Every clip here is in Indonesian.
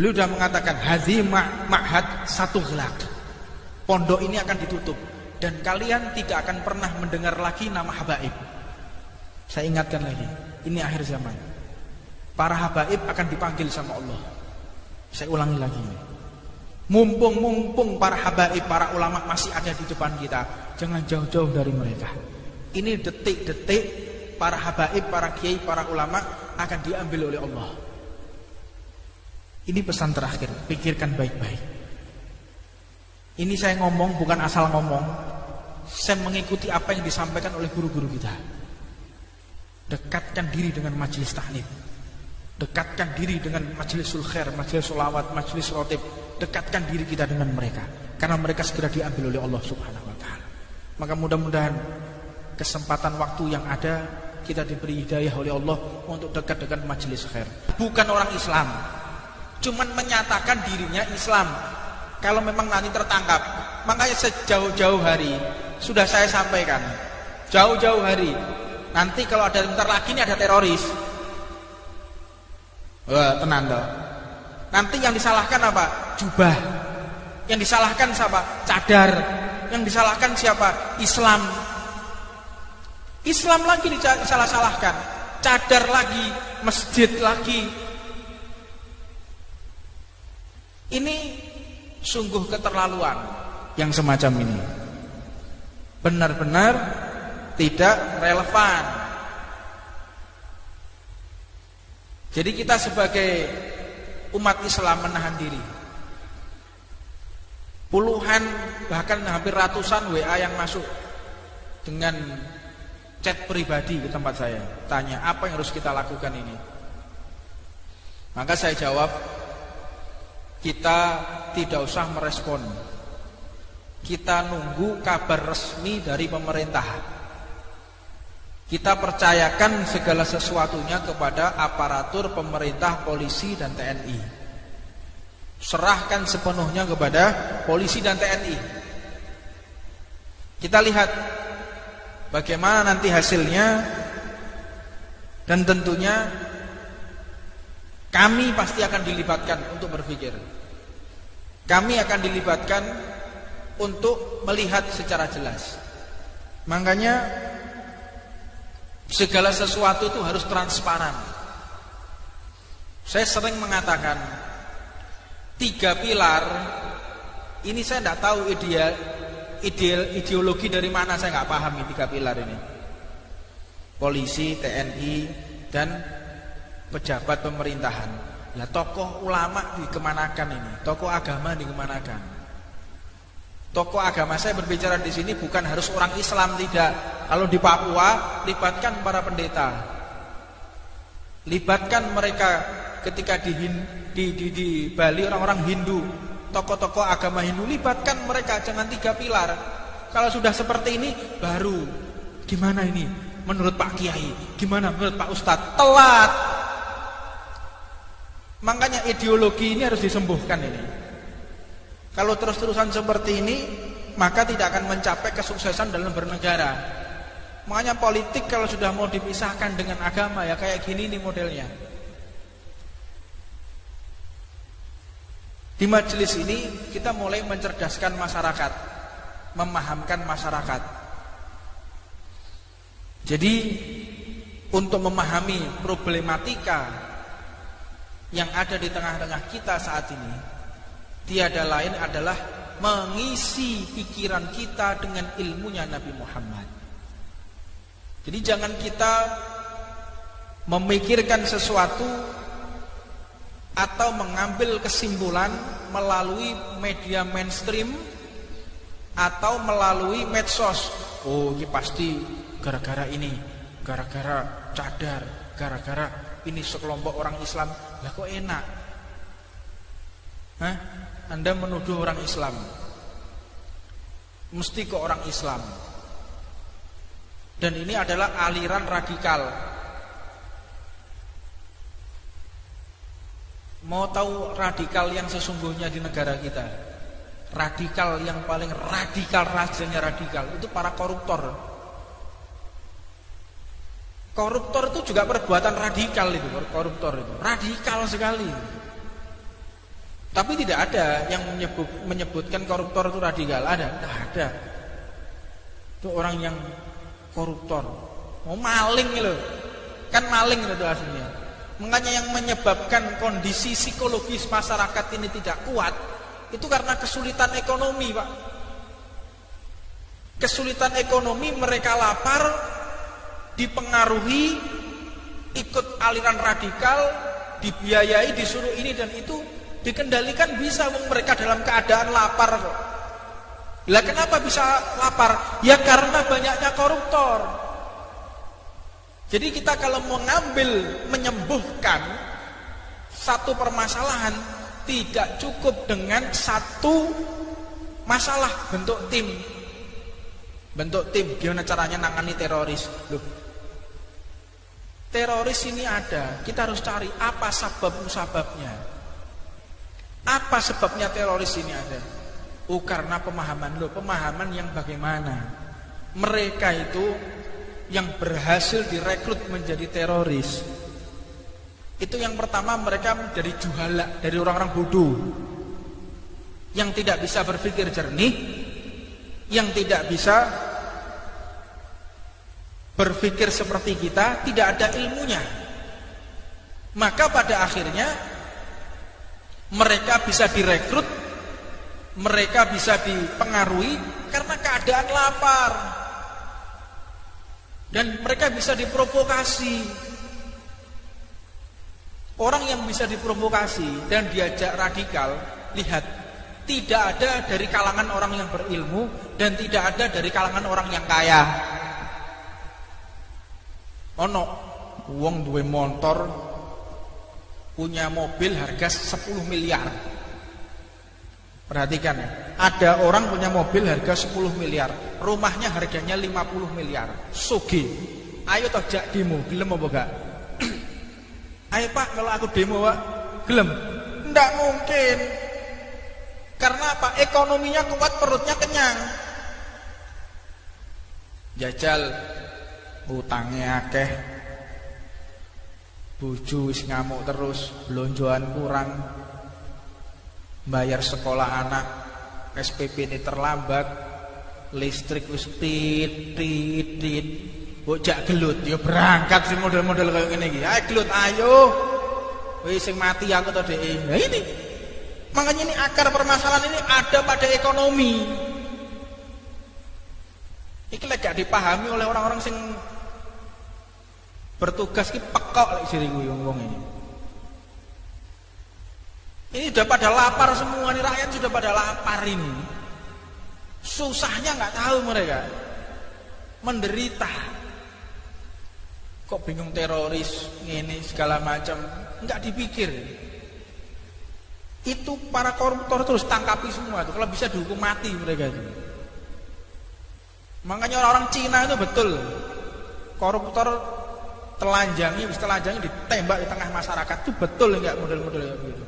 Beliau sudah mengatakan hadzi ma'had satu gelak. Pondok ini akan ditutup dan kalian tidak akan pernah mendengar lagi nama habaib. Saya ingatkan lagi, ini akhir zaman. Para habaib akan dipanggil sama Allah. Saya ulangi lagi ini. Mumpung para habaib, para ulama masih ada di depan kita, jangan jauh-jauh dari mereka. Ini detik-detik para habaib, para kiai, para ulama akan diambil oleh Allah. Ini pesan terakhir, pikirkan baik-baik. Ini saya ngomong bukan asal ngomong. Saya mengikuti apa yang disampaikan oleh guru-guru kita. Dekatkan diri dengan majelis ta'lim. Dekatkan diri dengan majelis khair, majelis sholawat, majelis rotib. Dekatkan diri kita dengan mereka, karena mereka segera diambil oleh Allah Subhanahu wa ta'ala. Maka mudah-mudahan kesempatan waktu yang ada, kita diberi hidayah oleh Allah untuk dekat dengan majelis khair. Bukan orang Islam, cuman menyatakan dirinya Islam. Kalau memang nanti tertangkap, makanya sejauh-jauh hari sudah saya sampaikan, jauh-jauh hari. Nanti kalau ada bentar lagi ini ada teroris, wah tenang toh. Nanti yang disalahkan apa? Jubah. Yang disalahkan siapa? Cadar. Yang disalahkan siapa? Islam. Islam lagi disalah-salahkan, cadar lagi, masjid lagi. Ini sungguh keterlaluan yang semacam ini. Benar-benar tidak relevan. Jadi kita sebagai umat Islam menahan diri. Puluhan bahkan hampir ratusan WA yang masuk dengan chat pribadi ke tempat saya, tanya apa yang harus kita lakukan ini. Maka saya jawab, kita tidak usah merespon. Kita nunggu kabar resmi dari pemerintah. Kita percayakan segala sesuatunya kepada aparatur pemerintah, polisi dan TNI. Serahkan sepenuhnya kepada polisi dan TNI. Kita lihat bagaimana nanti hasilnya, dan tentunya kami pasti akan dilibatkan untuk berpikir. Kami akan dilibatkan untuk melihat secara jelas. Makanya segala sesuatu itu harus transparan. Saya sering mengatakan 3 pilar ini, saya tidak tahu ideologi dari mana, saya nggak paham ini 3 pilar ini. Polisi, TNI, dan pejabat pemerintahan. Lah tokoh ulama dikemanakan ini? Tokoh agama dikemanakan? Tokoh agama, saya berbicara di sini bukan harus orang Islam, tidak. Kalau di Papua, libatkan para pendeta. Libatkan mereka ketika di Bali orang-orang Hindu, tokoh-tokoh agama Hindu, libatkan mereka, jangan 3 pilar. Kalau sudah seperti ini, baru gimana ini menurut Pak Kiai, gimana menurut Pak Ustadz? Telat. Makanya ideologi ini harus disembuhkan ini. Kalau terus-terusan seperti ini, maka tidak akan mencapai kesuksesan dalam bernegara. Makanya politik kalau sudah mau dipisahkan dengan agama, ya kayak gini nih modelnya. Di majelis ini kita mulai mencerdaskan masyarakat, memahamkan masyarakat. Jadi untuk memahami problematika yang ada di tengah-tengah kita saat ini, tiada lain adalah mengisi pikiran kita dengan ilmunya Nabi Muhammad. Jadi jangan kita memikirkan sesuatu atau mengambil kesimpulan melalui media mainstream atau melalui medsos. Oh, ini pasti gara-gara ini, gara-gara cadar, gara-gara ini sekelompok orang Islam. Lah kok enak? Hah? Anda menuduh orang Islam, mesti ke orang Islam. Dan ini adalah aliran radikal. Mau tahu radikal yang sesungguhnya di negara kita? Radikal yang paling radikal, rajanya radikal, itu para koruptor. Koruptor itu juga perbuatan radikal itu, koruptor itu radikal sekali. Tapi tidak ada yang menyebutkan koruptor itu radikal. Ada? Tidak ada. Itu orang yang koruptor. Mau maling loh. Kan maling itu aslinya. Makanya yang menyebabkan kondisi psikologis masyarakat ini tidak kuat itu karena kesulitan ekonomi, Pak. Kesulitan ekonomi, mereka lapar, dipengaruhi, ikut aliran radikal, dibiayai, disuruh ini dan itu, dikendalikan bisa mereka dalam keadaan lapar kok. Lah kenapa bisa lapar? Ya karena banyaknya koruptor. Jadi kita kalau mengambil, menyembuhkan satu permasalahan, tidak cukup dengan satu masalah bentuk tim. Bentuk tim, gimana caranya nangani teroris? Loh, teroris ini ada, kita harus cari apa sebabnya. Apa sebabnya teroris ini ada? Oh, karena pemahaman. Loh, pemahaman yang bagaimana? Mereka itu yang berhasil direkrut menjadi teroris, itu yang pertama mereka dari juhala, dari orang-orang bodoh yang tidak bisa berpikir jernih, yang tidak bisa berpikir seperti kita, tidak ada ilmunya. Maka pada akhirnya mereka bisa direkrut, mereka bisa dipengaruhi karena keadaan lapar, dan mereka bisa diprovokasi. Orang yang bisa diprovokasi dan diajak radikal, lihat, tidak ada dari kalangan orang yang berilmu dan tidak ada dari kalangan orang yang kaya. Ono wong duwe motor, punya mobil harga 10 miliar. Perhatikan ya, ada orang punya mobil harga 10 miliar, rumahnya harganya 50 miliar. Sugih. Ayo tojak demo, gelem apa gak? Ayo Pak, kalau aku demo Pak, gelem? Nggak mungkin. Karena apa? Ekonominya kuat, perutnya kenyang. Jajal, utangnya akeh, bojo wis ngamuk terus, blonjoan kurang, bayar sekolah anak, SPP ini terlambat, listrik wis tit. Bocah gelut, ya berangkat sih model-model kayak gini. Ayo gelut, ayo. Wis sing mati aku to dhek. Nah ini. Makanya ini akar permasalahan ini ada pada ekonomi. Iki lek gak dipahami oleh orang-orang sing bertugas ki pekok lek jeriku wong ini. Ini sudah pada lapar semua nih, rakyat sudah pada lapar ini. Susahnya nggak tahu mereka. Menderita. Kok bingung teroris, ini segala macam, nggak dipikir. Itu para koruptor terus tangkapi semua tuh. Kalau bisa dihukum mati mereka itu. Makanya orang-orang Cina itu betul. Koruptor telanjangi ditembak di tengah masyarakat itu betul nggak model-model kayak gitu.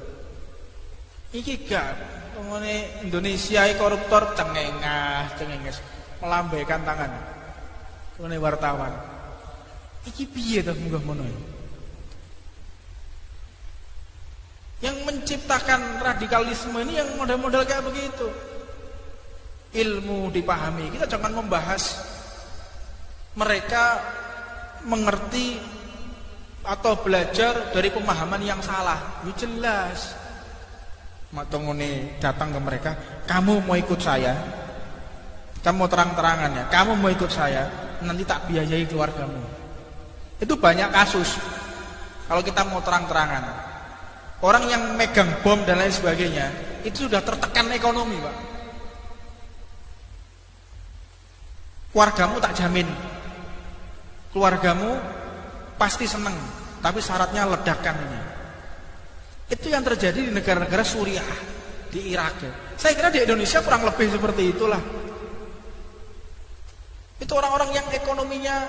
Iki gak, ngene Indonesia koruptor cengenges melambaikan tangan. Ngene wartawan. Iki piye to munggah mono. Yang menciptakan radikalisme ini yang model-model kayak begitu. Ilmu dipahami. Kita jangan membahas mereka mengerti atau belajar dari pemahaman yang salah. Ya jelas. Matongone datang ke mereka, kamu mau ikut saya? Kamu terang-terangan ya, kamu mau ikut saya? Nanti tak biayai keluargamu. Itu banyak kasus. Kalau kita mau terang-terangan, orang yang megang bom dan lain sebagainya, itu sudah tertekan ekonomi, Pak. Keluargamu tak jamin. Keluargamu pasti seneng, tapi syaratnya ledakan ini. Itu yang terjadi di negara-negara Suriah, di Irak. Saya kira di Indonesia kurang lebih seperti itulah. Itu orang-orang yang ekonominya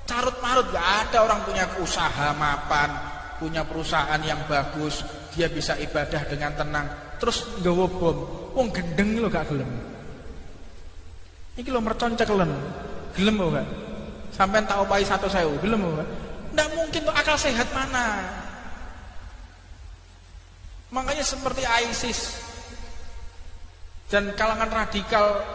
carut-marut, gak ada orang punya usaha mapan, punya perusahaan yang bagus, dia bisa ibadah dengan tenang, terus nggawa bom. Wong gendeng lho gak gelem. Iki lho mercon cekelen. Gelem lho gak? Sampeyan tak opahi 1.000, gelem lho gak? Ndak mungkin tuh, akal sehat mana? Makanya seperti ISIS dan kalangan radikal